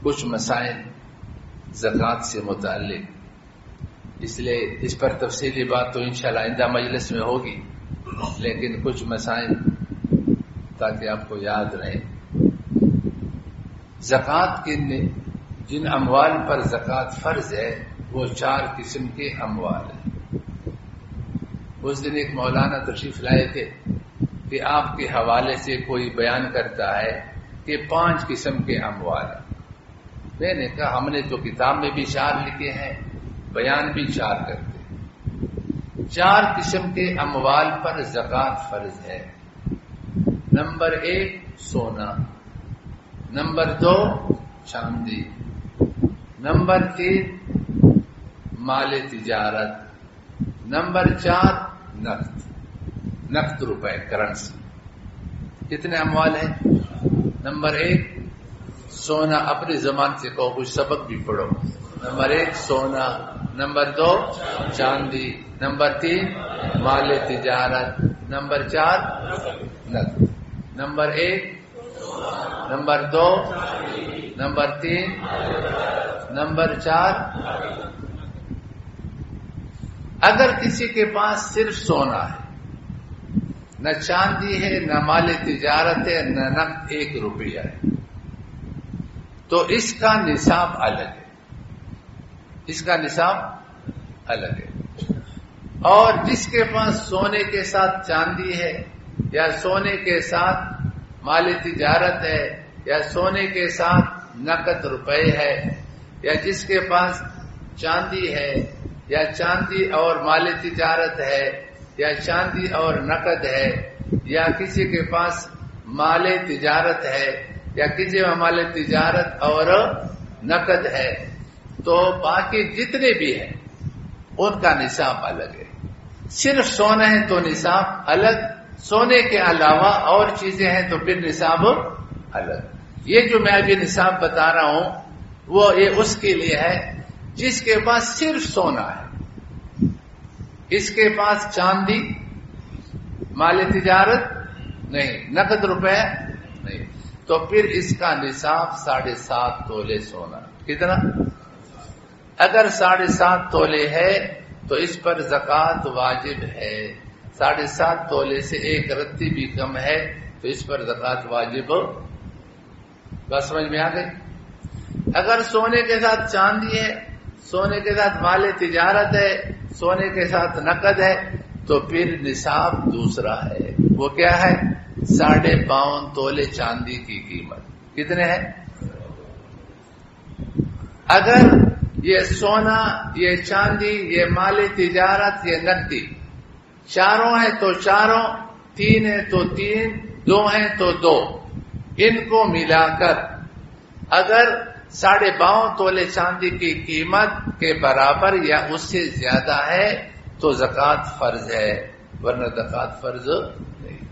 کچھ مسائل زکوٰۃ سے متعلق، اس لیے اس پر تفصیلی بات تو انشاءاللہ آئندہ مجلس میں ہوگی، لیکن کچھ مسائل تاکہ آپ کو یاد رہے۔ زکوٰۃ کے جن اموال پر زکوٰۃ فرض ہے وہ 4 قسم کے اموال ہیں۔ اس دن ایک مولانا تشریف لائے تھے کہ آپ کے حوالے سے کوئی بیان کرتا ہے کہ 5 قسم کے اموال ہیں۔ میں نے کہا ہم نے تو کتاب میں بھی 4 لکھے ہیں، بیان بھی 4 کرتے ہیں۔ 4 قسم کے اموال پر زکوٰۃ فرض ہے۔ نمبر 1 سونا، نمبر 2 چاندی، نمبر 3 مال تجارت، نمبر 4 نقد روپے کرنسی۔ کتنے اموال ہیں؟ نمبر 1 سونا، اپنی زبان سے کہو، کچھ سبق بھی پڑھو۔ نمبر 1 سونا، نمبر 2 چاندی، نمبر 3 مال تجارت، نمبر 4 نقد۔ Number 1 number 2 number 3 number 4۔ اگر کسی کے پاس صرف سونا ہے، نہ چاندی ہے، نہ مال تجارت ہے، نہ نقد 1 روپیہ ہے، تو اس کا نصاب الگ ہے، اس کا نصاب الگ ہے۔ اور جس کے پاس سونے کے ساتھ چاندی ہے، یا سونے کے ساتھ مال تجارت ہے، یا سونے کے ساتھ نقد روپے ہے، یا جس کے پاس چاندی ہے، یا چاندی اور مال تجارت ہے، یا چاندی اور نقد ہے، یا کسی کے پاس مال تجارت ہے، یا کسی میں مال تجارت اور نقد ہے، تو باقی جتنے بھی ہیں ان کا نصاب الگ ہے۔ صرف سونا ہے تو نصاب الگ، سونے کے علاوہ اور چیزیں ہیں تو پھر نصاب الگ۔ یہ جو میں ابھی نصاب بتا رہا ہوں وہ یہ اس کے لیے ہے جس کے پاس صرف سونا ہے، اس کے پاس چاندی مال تجارت نہیں، نقد روپے نہیں، تو پھر اس کا نصاب 7.5 تولے سونا۔ کتنا؟ اگر 7.5 تولے ہے تو اس پر زکوٰۃ واجب ہے۔ 7.5 تولے سے 1 رتی بھی کم ہے تو اس پر زکوٰۃ واجب۔ بات سمجھ میں آ گئی؟ اگر سونے کے ساتھ چاندی ہے، سونے کے ساتھ مال تجارت ہے، سونے کے ساتھ نقد ہے، تو پھر نصاب دوسرا ہے۔ وہ کیا ہے؟ 52.5 تولے چاندی کی قیمت۔ کتنے ہے؟ اگر یہ سونا، یہ چاندی، یہ مال تجارت، یہ نقدی 4 ہیں تو 4، 3 ہیں تو 3، 2 ہیں تو 2، ان کو ملا کر اگر 52.5 تولے چاندی کی قیمت کے برابر یا اس سے زیادہ ہے تو زکوٰۃ فرض ہے، ورنہ زکوٰۃ فرض نہیں۔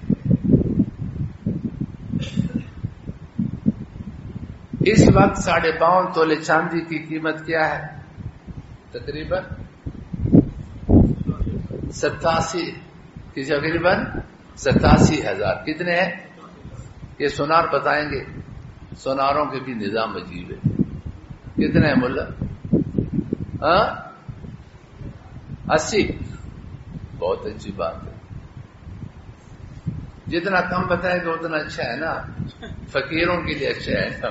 اس وقت 52.5 تولے چاندی کی قیمت کیا ہے؟ تقریباً 87,000۔ کتنے ہیں؟ یہ سونار بتائیں گے، سوناروں کے بھی نظام عجیب ہے۔ کتنے ہیں ملا؟ 80۔ بہت اچھی بات ہے، جتنا کم بتائے گا اتنا اچھا ہے نا، فقیروں کے لیے اچھا ہے نا۔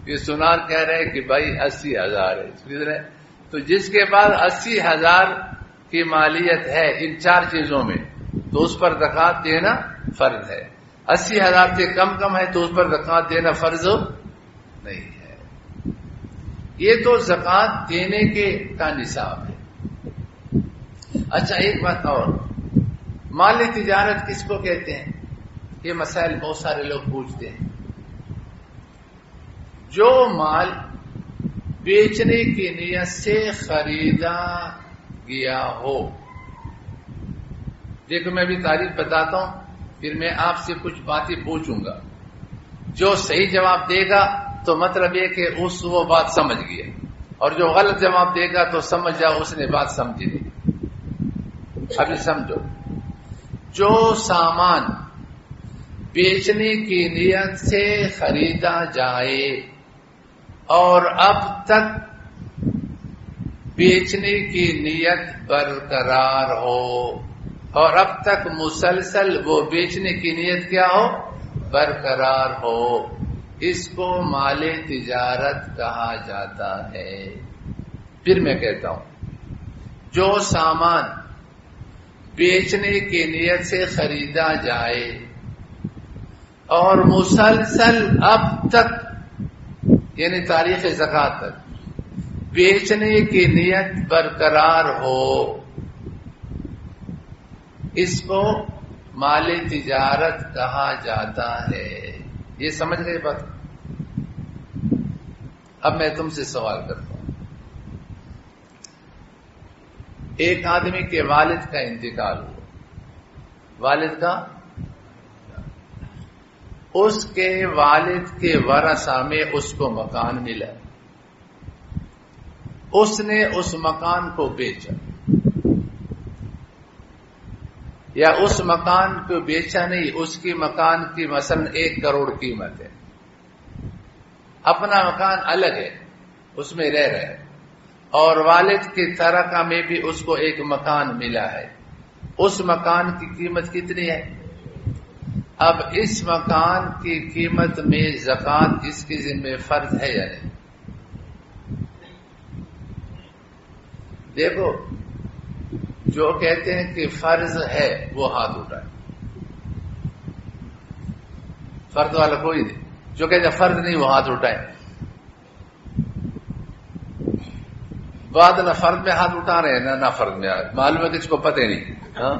یہ سونار کہہ رہے ہیں کہ بھائی 80,000 ہے، تو جس کے بعد 80,000 کی مالیت ہے ان 4 چیزوں میں تو اس پر زکوٰۃ دینا فرض ہے۔ 80,000 سے کم ہے تو اس پر زکوٰۃ دینا فرض نہیں ہے۔ یہ تو زکوٰۃ دینے کے کا نصاب ہے۔ اچھا ایک بات اور، مال تجارت کس کو کہتے ہیں؟ یہ مسائل بہت سارے لوگ پوچھتے ہیں۔ جو مال بیچنے کی نیت سے خریدا گیا ہو، دیکھو میں بھی تعریف بتاتا ہوں، پھر میں آپ سے کچھ باتیں پوچھوں گا، جو صحیح جواب دے گا تو مطلب یہ کہ وہ بات سمجھ گیا، اور جو غلط جواب دے گا تو سمجھ جاؤ اس نے بات سمجھی نہیں۔ ابھی سمجھو، جو سامان بیچنے کی نیت سے خریدا جائے اور اب تک بیچنے کی نیت برقرار ہو، اور اب تک مسلسل وہ بیچنے کی نیت کیا ہو؟ برقرار ہو، اس کو مال تجارت کہا جاتا ہے۔ پھر میں کہتا ہوں، جو سامان بیچنے کی نیت سے خریدا جائے اور مسلسل اب تک یعنی تاریخ زکات تک بیچنے کی نیت برقرار ہو، اس کو مال تجارت کہا جاتا ہے۔ یہ سمجھ گئے بات؟ اب میں تم سے سوال کرتا ہوں، ایک آدمی کے والد کا انتقال ہوا، والد کا، اس کے والد کے ورثہ میں اس کو مکان ملا، اس نے اس مکان کو بیچا، یا اس مکان کو بیچا نہیں، اس کی مکان کی مثلا 1 کروڑ قیمت ہے، اپنا مکان الگ ہے، اس میں رہ رہے ہیں، اور والد کی ترکہ میں بھی اس کو ایک مکان ملا ہے، اس مکان کی قیمت کتنی ہے؟ اب اس مکان کی قیمت میں زکات اس کی ذمہ فرض ہے یا نہیں؟ دیکھو، جو کہتے ہیں کہ فرض ہے وہ ہاتھ اٹھائے، فرض والا کوئی نہیں، جو کہتے ہیں فرض نہیں وہ ہاتھ اٹھائے۔ بعد نہ فرض میں ہاتھ اٹھا رہے ہیں نہ فرض میں، معلوم ہے کس کو پتہ نہیں۔ ہاں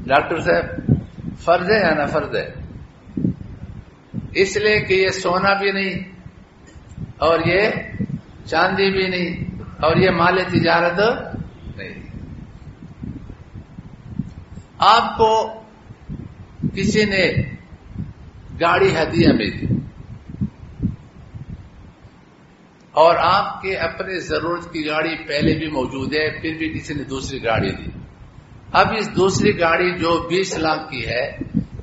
ڈاکٹر صاحب، فرض ہے یا نہ فرض ہے؟ اس لیے کہ یہ سونا بھی نہیں اور یہ چاندی بھی نہیں اور یہ مال تجارت نہیں۔ آپ کو کسی نے گاڑی ہدیہ میں دی اور آپ کے اپنے ضرورت کی گاڑی پہلے بھی موجود ہے، پھر بھی کسی نے دوسری گاڑی دی، اب اس دوسری گاڑی جو 20 لاکھ کی ہے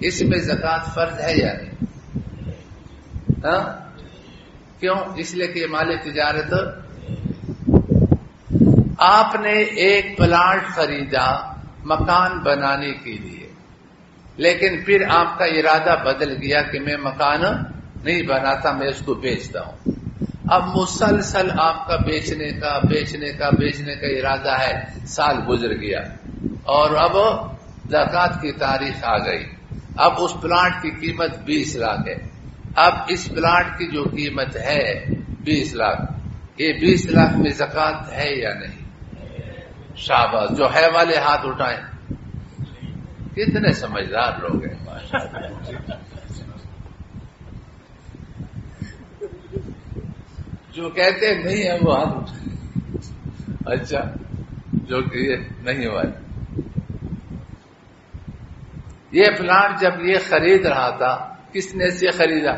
اس میں زکات فرض ہے یا نہیں؟ ہاں کیوں؟ اس لیے کہ مال تجارت۔ آپ نے ایک پلاٹ خریدا مکان بنانے کے لیے، لیکن پھر آپ کا ارادہ بدل گیا کہ میں مکان نہیں بناتا، میں اس کو بیچتا ہوں۔ اب مسلسل آپ کا بیچنے کا ارادہ ہے، سال گزر گیا اور اب زکات کی تاریخ آ گئی، اب اس پلاٹ کی قیمت 20 لاکھ ہے، اب اس پلاٹ کی جو قیمت ہے 20 لاکھ، یہ 20 لاکھ میں زکات ہے یا نہیں؟ شاباش، جو ہے والے ہاتھ اٹھائیں۔ کتنے سمجھدار لوگ ہیں ماشاءاللہ۔ جو کہتے ہیں نہیں ہے وہ ہاتھ اٹھائیں۔ اچھا، جو کہ نہیں ہوا ہے۔ یہ پلاٹ جب یہ خرید رہا تھا کس نے سے خریدا؟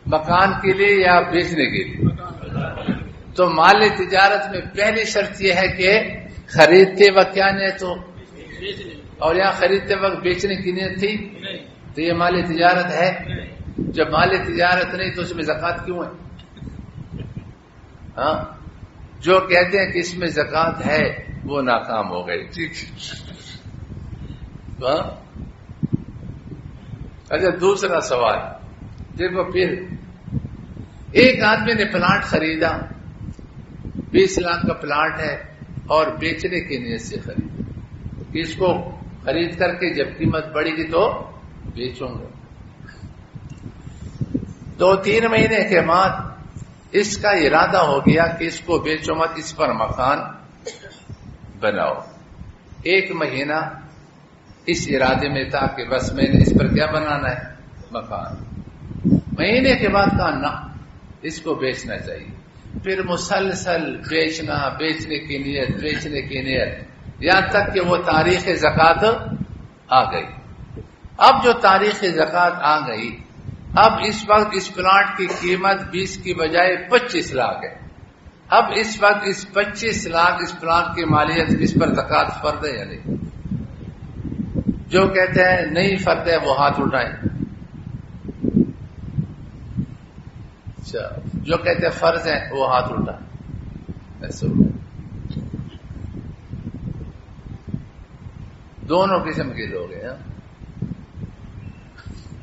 مکان کے لیے یا بیچنے کے لیے؟ تو مال تجارت میں پہلی شرط یہ ہے کہ خریدتے وقت کیا نیت ہو، اور یہاں خریدتے وقت بیچنے کی نیت تھی، تو یہ مال تجارت ہے۔ جب مال تجارت نہیں تو اس میں زکات کیوں ہے؟ ہاں، جو کہتے ہیں کہ اس میں زکات ہے وہ ناکام ہو گئے۔ ٹھیک۔ اچھا، دوسرا سوال دیکھو، پھر ایک آدمی نے پلاٹ خریدا، 20 لاکھ کا پلاٹ ہے اور بیچنے کی نیت سے خریدا، اس کو خرید کر کے جب قیمت بڑھے گی تو بیچوں گا۔ 2-3 مہینے کے بعد اس کا ارادہ ہو گیا کہ اس کو بیچو مت، اس پر مکان بناؤ۔ 1 مہینہ اس ارادے میں تھا کہ بس میں نے اس پر کیا بنانا ہے؟ مکان۔ مہینے کے بعد کہا نہ، اس کو بیچنا چاہیے۔ پھر مسلسل بیچنے کی نیت یہاں تک کہ وہ تاریخ زکات آ گئی۔ اب جو تاریخ زکات آ گئی، اب اس وقت اس پلاٹ کی قیمت 20 کی بجائے 25 لاکھ ہے۔ اب اس وقت اس 25 لاکھ اس پلاٹ کی مالیت، اس پر زکات فرض ہے یا نہیں؟ جو کہتے ہیں نہیں فرض ہے وہ ہاتھ اٹھائیں. اچھا جو کہتے ہیں فرض ہے وہ ہاتھ اٹھائیں. ایسے دونوں قسم کے لوگ ہیں.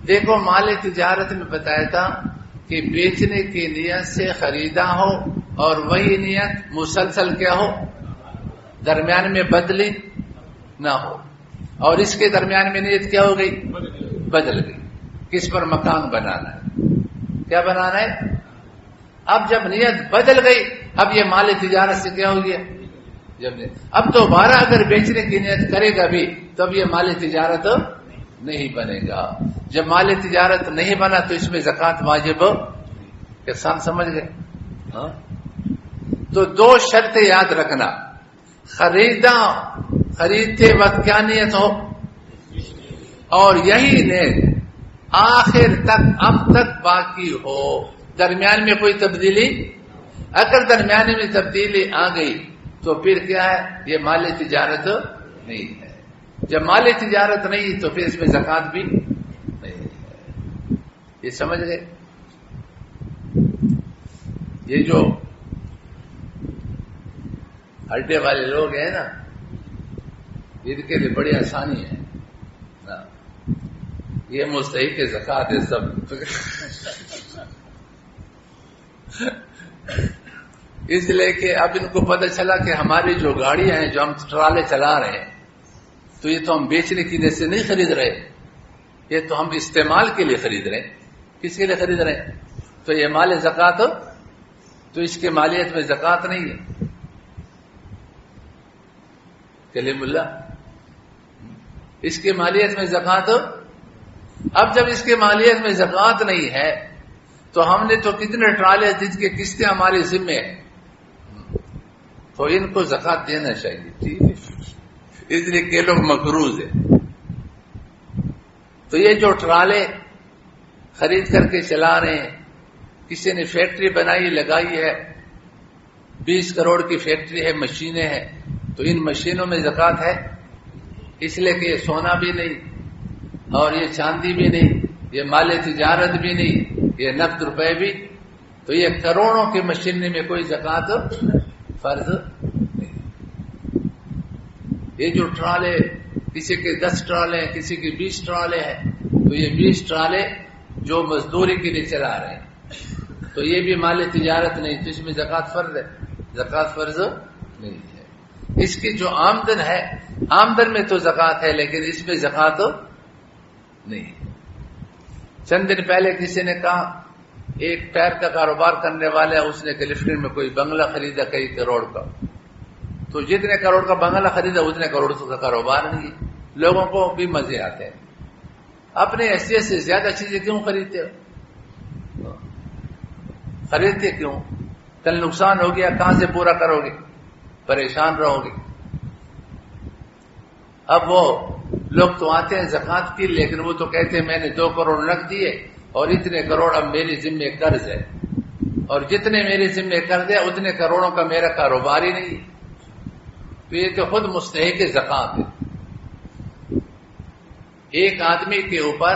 دیکھو مال تجارت میں بتایا تھا کہ بیچنے کی نیت سے خریدا ہو اور وہی نیت مسلسل کیا ہو, درمیان میں بدلی نہ ہو. اور اس کے درمیان میں نیت کیا ہو گئی, بدل گئی. کس پر؟ مکان بنانا ہے. کیا بنانا ہے؟ اب جب نیت بدل گئی اب یہ مال تجارت سے کیا ہو گیا, جب اب دوبارہ اگر بیچنے کی نیت کرے گا بھی تب یہ مال تجارت نہیں بنے گا. جب مال تجارت نہیں بنا تو اس میں زکوٰۃ واجب. کسان سمجھ گئے؟ ہاں. تو دو شرط یاد رکھنا. خریدتے وقت کیا نیت ہو, اور یہی نیت آخر تک اب تک باقی ہو, درمیان میں کوئی تبدیلی. اگر درمیان میں تبدیلی آ گئی تو پھر کیا ہے, یہ مال تجارت نہیں ہے. جب مال تجارت نہیں تو پھر اس میں زکوٰۃ بھی نہیں ہے. یہ سمجھ گئے؟ یہ جو اڈے والے لوگ ہیں نا, ان کے لیے بڑی آسانی ہے نا. یہ مستحق زکوٰۃ ہے سب. اس لیے کہ اب ان کو پتہ چلا کہ ہماری جو گاڑیاں ہیں, جو ہم ٹرالے چلا رہے ہیں, تو یہ تو ہم بیچنے کی نیت سے نہیں خرید رہے, یہ تو ہم استعمال کے لیے خرید رہے ہیں. کس کے لیے خرید رہے ہیں؟ تو یہ مال زکوٰۃ, تو اس کے مالیت میں زکوٰۃ نہیں ہے. کلیم اللہ, اس کے مالیت میں زکوٰۃ. اب جب اس کے مالیت میں زکوٰۃ نہیں ہے تو ہم نے تو کتنے ٹرالے جن کے قسطیں ہمارے ذمے ہیں, تو ان کو زکوٰۃ دینا چاہیے. ٹھیک ہے, اس لیے کہ لوگ مقروض ہیں. تو یہ جو ٹرالے خرید کر کے چلا رہے ہیں, کسی نے فیکٹری بنائی لگائی ہے, 20 کروڑ کی فیکٹری ہے, مشینیں ہیں, تو ان مشینوں میں زکوٰۃ ہے. اس لیے کہ یہ سونا بھی نہیں اور یہ چاندی بھی نہیں, یہ مال تجارت بھی نہیں, یہ نقد روپے بھی. تو یہ کروڑوں کی مشینری میں کوئی زکوٰۃ فرض نہیں. یہ جو ٹرالے, کسی کے 10 ٹرالے ہیں, کسی کے 20 ٹرالے ہیں, تو یہ 20 ٹرالے جو مزدوری کے لیے چلا رہے ہیں, تو یہ بھی مال تجارت نہیں, تو اس میں زکوٰۃ فرض ہے. زکوٰۃ فرض نہیں ہے. اس کی جو آمدن ہے, آمدن میں تو زکوٰۃ ہے, لیکن اس میں زکوٰۃ نہیں. چند دن پہلے کسی نے کہا, ایک ٹائر کا کاروبار کرنے والا ہے, اس نے کیلیفورنیا میں کوئی بنگلہ خریدا کئی کروڑ کا. تو جتنے کروڑ کا بنگلہ خریدا اتنے کروڑ کا کاروبار نہیں ہے. لوگوں کو بھی مزے آتے ہیں. اپنے حیثیت سے زیادہ چیزیں کیوں خریدتے ہو؟ خریدتے کیوں؟ کل نقصان ہو گیا کہاں سے پورا کرو گے؟ پریشان رہو گے. اب وہ لوگ تو آتے ہیں زکوٰۃ کی, لیکن وہ تو کہتے ہیں میں نے 2 کروڑ رکھ دیے اور اتنے کروڑ اب میری ذمہ قرض ہے, اور جتنے میرے ذمہ قرض ہے اتنے کروڑوں کا میرا کاروبار ہی نہیں. تو یہ تو خود مستحق زکوٰۃ ہے. ایک آدمی کے اوپر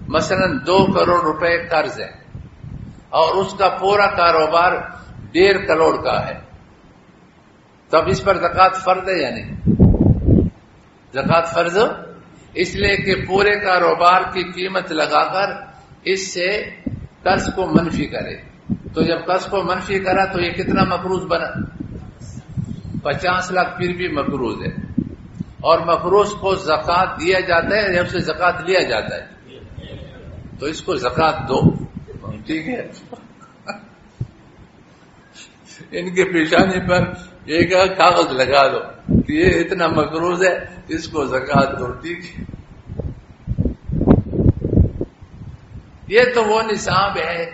مثلا 2 کروڑ روپے قرض ہے اور اس کا پورا کاروبار 1.5 کروڑ کا ہے, تب اس پر زکوٰۃ فرض ہے یا نہیں؟ زکوٰۃ فرض اس لیے کہ پورے کاروبار کی قیمت لگا کر اس سے قرض کو منفی کرے. تو جب قرض کو منفی کرا تو یہ کتنا مقروض بنا؟ 50 لاکھ پھر بھی مقروض ہے. اور مقروض کو زکوٰۃ دیا جاتا ہے جب سے زکوٰۃ لیا جاتا ہے, تو اس کو زکوٰۃ دو. ٹھیک ہے, ان کے پیشانی پر ایک کاغذ لگا دو کہ یہ اتنا مقروض ہے, اس کو زکوٰۃ دو. ٹھیک ہے, یہ تو وہ نصاب ہے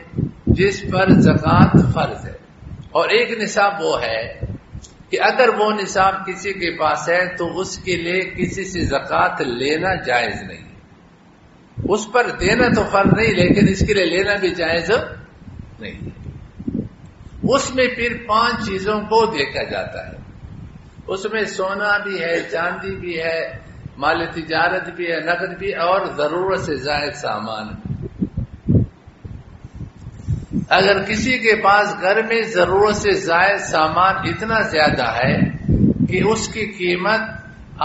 جس پر زکوٰۃ فرض ہے. اور ایک نصاب وہ ہے کہ اگر وہ نصاب کسی کے پاس ہے تو اس کے لیے کسی سے زکوٰۃ لینا جائز نہیں. اس پر دینا تو فرض نہیں, لیکن اس کے لیے لینا بھی جائز نہیں. اس میں پھر 5 چیزوں کو دیکھا جاتا ہے. اس میں سونا بھی ہے, چاندی بھی ہے, مال تجارت بھی ہے، نقد بھی، اور ضرورت سے زائد سامان بھی۔ اگر کسی کے پاس گھر میں ضرورت سے زائد سامان اتنا زیادہ ہے کہ اس کی قیمت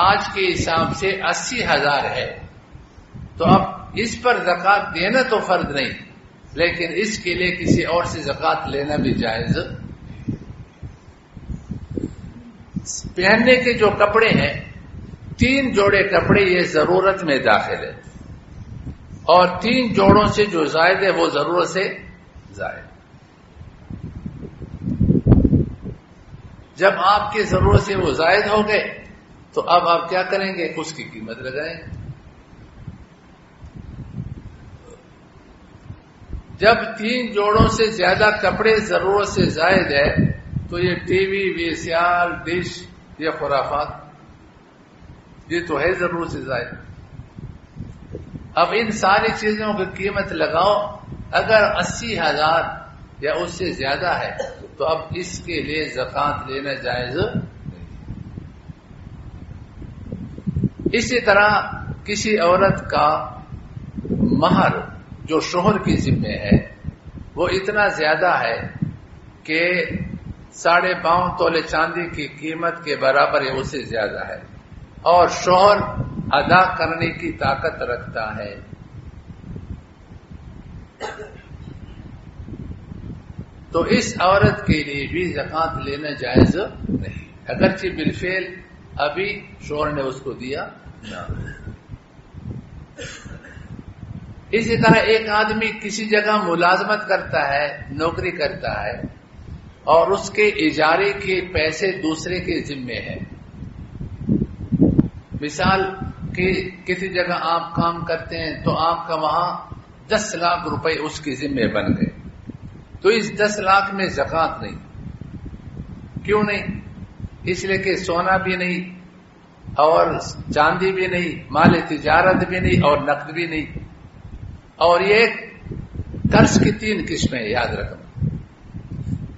آج کے حساب سے 80,000 ہے، تو اب اس پر زکوٰۃ دینا تو فرض نہیں، لیکن اس کے لیے کسی اور سے زکوٰۃ لینا بھی جائز۔ پہننے کے جو کپڑے ہیں، 3 جوڑے کپڑے یہ ضرورت میں داخل ہے، اور 3 جوڑوں سے جو زائد ہے وہ ضرورت سے زائد۔ جب آپ کی ضرورت سے وہ زائد ہو گئے تو اب آپ کیا کریں گے؟ اس کی قیمت لگائیں گے۔ جب 3 جوڑوں سے زیادہ کپڑے ضرورت سے زائد ہے تو یہ ٹی وی، VCR، ڈش، یہ خرافات، یہ تو ہے ضرورت سے زائد۔ اب ان ساری چیزوں کی قیمت لگاؤ، اگر 80,000 یا اس سے زیادہ ہے تو اب اس کے لیے زکوٰۃ لینا جائز نہیں۔ اسی طرح کسی عورت کا مہر جو شوہر کی ذمہ ہے وہ اتنا زیادہ ہے کہ 5.5 تولے چاندی کی قیمت کے برابر ہے، اس سے زیادہ ہے، اور شوہر ادا کرنے کی طاقت رکھتا ہے، تو اس عورت کے لیے بھی زکوٰۃ لینا جائز نہیں، اگرچہ بالفعل ابھی شوہر نے اس کو دیا نہ۔ اسی طرح ایک آدمی کسی جگہ ملازمت کرتا ہے، نوکری کرتا ہے، اور اس کے اجارے کے پیسے دوسرے کے ذمے ہیں۔ مثال کہ کسی جگہ آپ کام کرتے ہیں تو آپ کا وہاں 10 لاکھ روپے اس کے ذمے بن گئے، تو اس 10 لاکھ میں زکوٰۃ نہیں۔ کیوں نہیں؟ اس لیے کہ سونا بھی نہیں، اور چاندی بھی نہیں، مال تجارت بھی نہیں، اور نقد بھی نہیں۔ اور یہ قرض کی 3 قسمیں یاد رکھنا،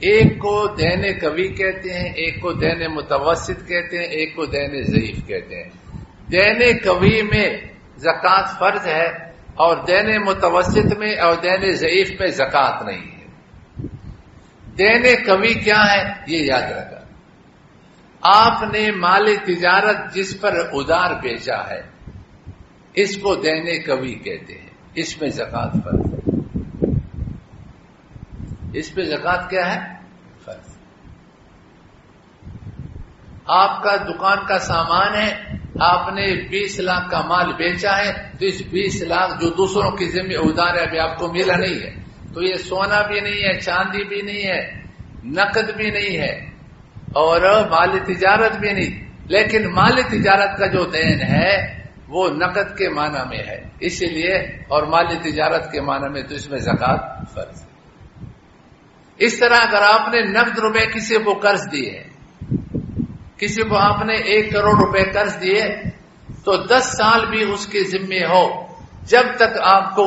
ایک کو دین قوی کہتے ہیں، ایک کو دین متوسط کہتے ہیں، ایک کو دین ضعیف کہتے ہیں۔ دین قوی میں زکوٰۃ فرض ہے، اور دین متوسط میں اور دین ضعیف میں زکوٰۃ نہیں ہے۔ دین قوی کیا ہے یہ یاد رکھا، آپ نے مال تجارت جس پر ادار بیچا ہے اس کو دین قوی کہتے ہیں، اس میں زکوٰۃ فرض ہے۔ اس پہ زکوٰۃ کیا ہے؟ فرض۔ آپ کا دکان کا سامان ہے، آپ نے 20 لاکھ کا مال بیچا ہے، تو اس 20 لاکھ جو دوسروں کی ذمہ ادار ہے ابھی آپ کو ملا نہیں ہے، تو یہ سونا بھی نہیں ہے، چاندی بھی نہیں ہے، نقد بھی نہیں ہے، اور مال تجارت بھی نہیں، لیکن مال تجارت کا جو دین ہے وہ نقد کے معنی میں ہے، اسی لیے، اور مال تجارت کے معنی میں، تو اس میں زکوٰۃ فرض ہے۔ اس طرح اگر آپ نے نقد روپے کسی کو قرض دیے، کسی کو آپ نے 1 کروڑ روپے قرض دیے، تو 10 سال بھی اس کے ذمے ہو، جب تک آپ کو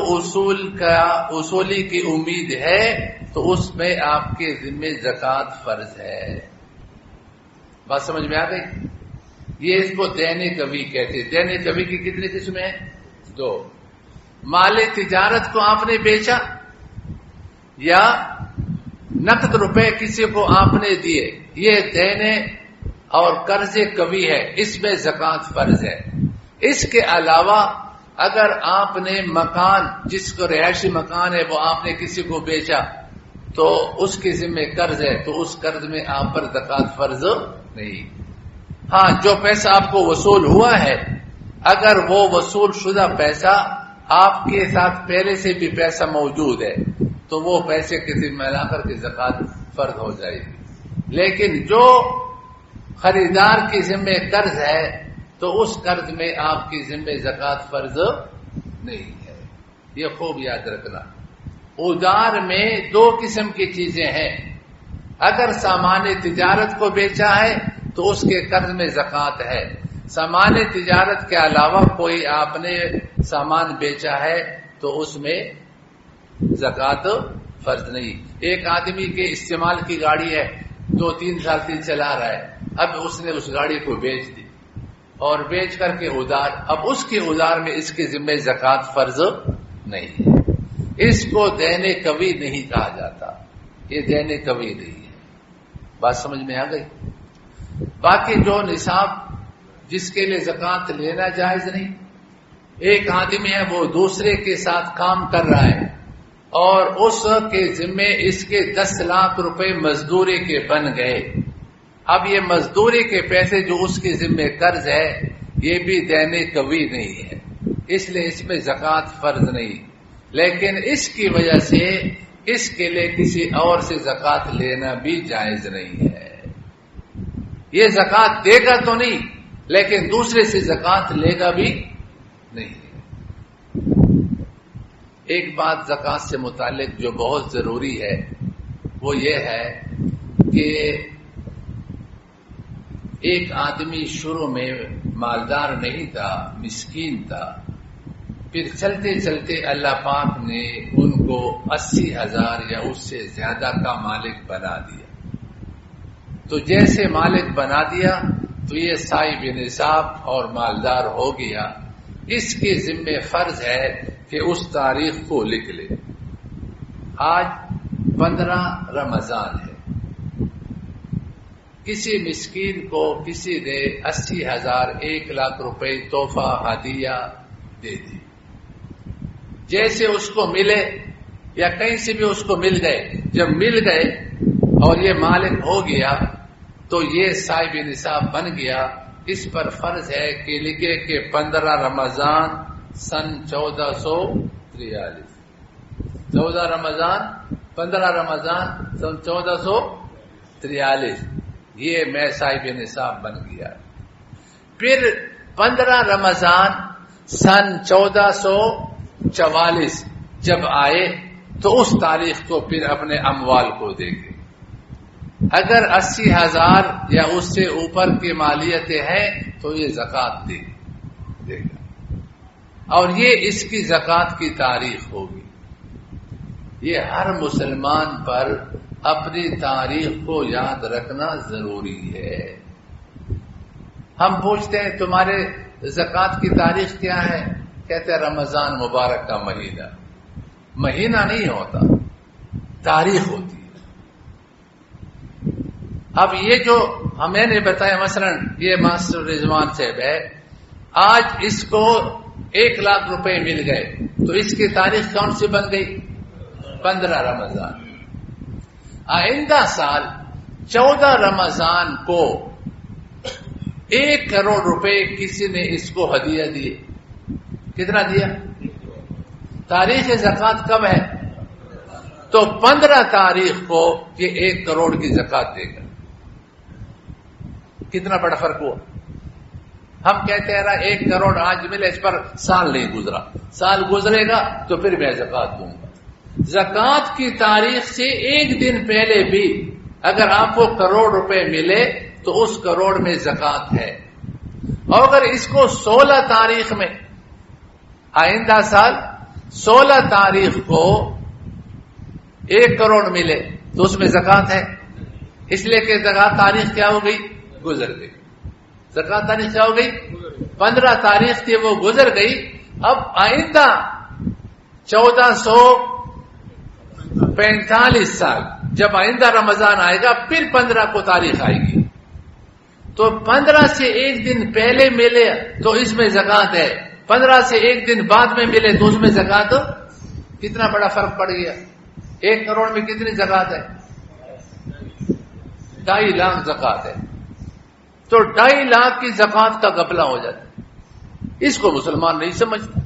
اصولی کی امید ہے تو اس میں آپ کے ذمے زکوٰۃ فرض ہے۔ بات سمجھ میں آ گئی؟ یہ اس کو دین قوی کہتے ہیں۔ دین قوی کی کتنی قسمیں ہیں؟ 2۔ مال تجارت کو آپ نے بیچا یا نقد روپے کسی کو آپ نے دیے، یہ دین اور قرض قوی ہے، اس میں زکوٰۃ فرض ہے۔ اس کے علاوہ اگر آپ نے مکان، جس کو رہائشی مکان ہے، وہ آپ نے کسی کو بیچا تو اس کے ذمہ قرض ہے، تو اس قرض میں آپ پر زکوٰۃ فرض نہیں۔ ہاں، جو پیسہ آپ کو وصول ہوا ہے، اگر وہ وصول شدہ پیسہ آپ کے ساتھ پہلے سے بھی پیسہ موجود ہے تو وہ پیسے کسی میں لا کر کے زکوٰۃ فرض ہو جائے گی، لیکن جو خریدار کے ذمہ قرض ہے تو اس قرض میں آپ کی ذمہ زکوٰۃ فرض نہیں ہے۔ یہ خوب یاد رکھنا۔ ادار میں 2 قسم کی چیزیں ہیں، اگر سامان تجارت کو بیچا ہے تو اس کے قرض میں زکوٰۃ ہے، سامان تجارت کے علاوہ کوئی آپ نے سامان بیچا ہے تو اس میں زکوٰۃ فرض نہیں۔ ایک آدمی کے استعمال کی گاڑی ہے، 2-3 سال سے چلا رہا ہے، اب اس نے اس گاڑی کو بیچ دی، اور بیچ کر کے ادھار، اب اس کے ادھار میں اس کے ذمہ زکوٰۃ فرض نہیں ہے، اس کو دینے قوی نہیں کہا جاتا، یہ دینے قوی نہیں ہے۔ بات سمجھ میں آ گئی؟ باقی جو نصاب جس کے لیے زکوٰۃ لینا جائز نہیں، ایک آدمی ہے وہ دوسرے کے ساتھ کام کر رہا ہے اور اس کے ذمے اس کے 10 لاکھ روپے مزدوری کے بن گئے، اب یہ مزدوری کے پیسے جو اس کے ذمے قرض ہے یہ بھی دینے قوی نہیں ہے، اس لیے اس میں زکوٰۃ فرض نہیں، لیکن اس کی وجہ سے اس کے لیے کسی اور سے زکوٰۃ لینا بھی جائز نہیں ہے۔ یہ زکوٰۃ دے گا تو نہیں، لیکن دوسرے سے زکوٰۃ لے گا بھی نہیں۔ ایک بات زکوٰۃ سے متعلق جو بہت ضروری ہے وہ یہ ہے کہ ایک آدمی شروع میں مالدار نہیں تھا، مسکین تھا، پھر چلتے چلتے اللہ پاک نے ان کو 80,000 یا اس سے زیادہ کا مالک بنا دیا، تو جیسے مالک بنا دیا تو یہ صاحب نصاب اور مالدار ہو گیا، اس کے ذمہ فرض ہے کہ اس تاریخ کو لکھ لے۔ آج 15 رمضان ہے، کسی مسکین کو کسی نے 80,000 1 لاکھ روپے تحفہ ہدیہ دے دی، جیسے اس کو ملے یا کہیں سے بھی اس کو مل گئے، جب مل گئے اور یہ مالک ہو گیا تو یہ صاحب نصاب بن گیا، اس پر فرض ہے کہ لکھے کہ 15 رمضان سن 1443، 14 رمضان 15 رمضان سن 1443 یہ میں صاحب نصاب بن گیا۔ پھر 15 رمضان سن 1444 جب آئے تو اس تاریخ کو پھر اپنے اموال کو دے گے، اگر 80,000 یا اس سے اوپر کی مالیتیں ہیں تو یہ زکوٰۃ دے گا، اور یہ اس کی زکوٰۃ کی تاریخ ہوگی۔ یہ ہر مسلمان پر اپنی تاریخ کو یاد رکھنا ضروری ہے۔ ہم پوچھتے ہیں تمہارے زکوٰۃ کی تاریخ کیا ہے؟ کہتے ہیں رمضان مبارک کا مہینہ۔ مہینہ نہیں ہوتا، تاریخ ہوتی ہے۔ اب یہ جو ہمیں نے بتایا، مثلا یہ ماسٹر رضوان صاحب ہے، آج اس کو 1 لاکھ روپے مل گئے تو اس کی تاریخ کون سی بن گئی؟ 15 رمضان۔ آئندہ سال 14 رمضان کو 1 کروڑ روپے کسی نے اس کو ہدیہ دیے، کتنا دیا؟ تاریخ زکوٰۃ کب ہے؟ تو 15 تاریخ کو یہ 1 کروڑ کی زکوٰۃ دے گا۔ کتنا بڑا فرق ہوا؟ ہم کہتے ہیں 1 کروڑ آج ملے، اس پر سال نہیں گزرا، سال گزرے گا تو پھر میں زکوٰۃ دوں گا۔ زکوٰۃ کی تاریخ سے 1 دن پہلے بھی اگر آپ کو کروڑ روپے ملے تو اس کروڑ میں زکوٰۃ ہے، اور اگر اس کو 16 تاریخ میں، آئندہ سال 16 تاریخ کو 1 کروڑ ملے تو اس میں زکوٰۃ ہے، اس لیے کہ زکوٰۃ تاریخ کیا ہو گئی؟ گزر گئی۔ زکوٰۃ تاریخ کیا ہو گئی؟ 15 تاریخ تھی، وہ گزر گئی۔ اب آئندہ 1445 سال جب آئندہ رمضان آئے گا پھر 15 کو تاریخ آئے گی، تو 15 سے 1 دن پہلے ملے تو اس میں زکوٰۃ ہے، 15 سے 1 دن بعد میں ملے تو اس میں زکوٰۃ۔ کتنا بڑا فرق پڑ گیا؟ 1 کروڑ میں کتنی زکوٰۃ ہے؟ 2.5 لاکھ زکوٰۃ ہے، تو 2.5 لاکھ کی زکوٰۃ کا گھپلہ ہو جاتا ہے۔ اس کو مسلمان نہیں سمجھتا،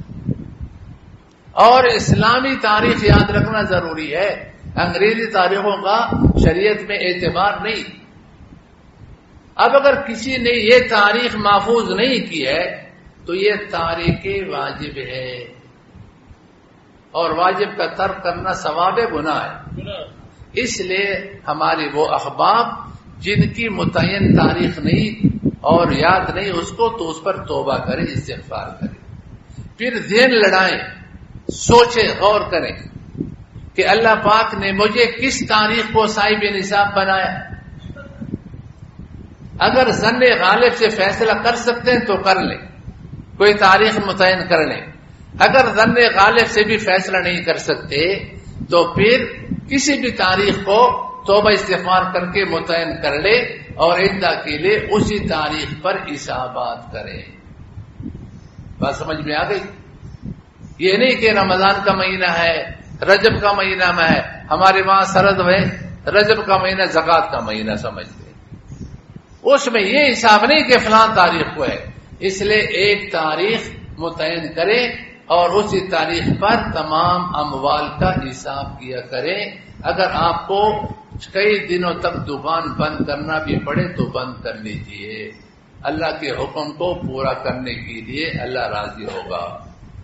اور اسلامی تاریخ یاد رکھنا ضروری ہے، انگریزی تاریخوں کا شریعت میں اعتبار نہیں۔ اب اگر کسی نے یہ تاریخ محفوظ نہیں کی ہے تو یہ تاریخ واجب ہے، اور واجب کا ترک کرنا ثواب گناہ ہے۔ اس لیے ہماری وہ احباب جن کی متعین تاریخ نہیں اور یاد نہیں اس کو، تو اس پر توبہ کریں، استغفار کریں، پھر ذہن لڑائیں، سوچیں، غور کریں کہ اللہ پاک نے مجھے کس تاریخ کو صاحب نصاب بنایا۔ اگر ظن غالب سے فیصلہ کر سکتے ہیں تو کر لیں، کوئی تاریخ متعین کر لیں۔ اگر ظن غالب سے بھی فیصلہ نہیں کر سکتے تو پھر کسی بھی تاریخ کو توبہ استغفار کر کے متعین کر لے اور عدہ کے لیے اسی تاریخ پر حسابات کریں۔ بات سمجھ میں آ گئی؟ یہ نہیں کہ رمضان کا مہینہ ہے، رجب کا مہینہ میں ہے، ہمارے وہاں سرد ہے، رجب کا مہینہ زکوٰۃ کا مہینہ سمجھتے، اس میں یہ حساب نہیں کہ فلاں تاریخ کو ہے، اس لیے ایک تاریخ متعین کرے اور اسی تاریخ پر تمام اموال کا حساب کیا کریں۔ اگر آپ کو کئی دنوں تک دکان بند کرنا بھی پڑے تو بند کر لیجئے، اللہ کے حکم کو پورا کرنے کے لیے اللہ راضی ہوگا۔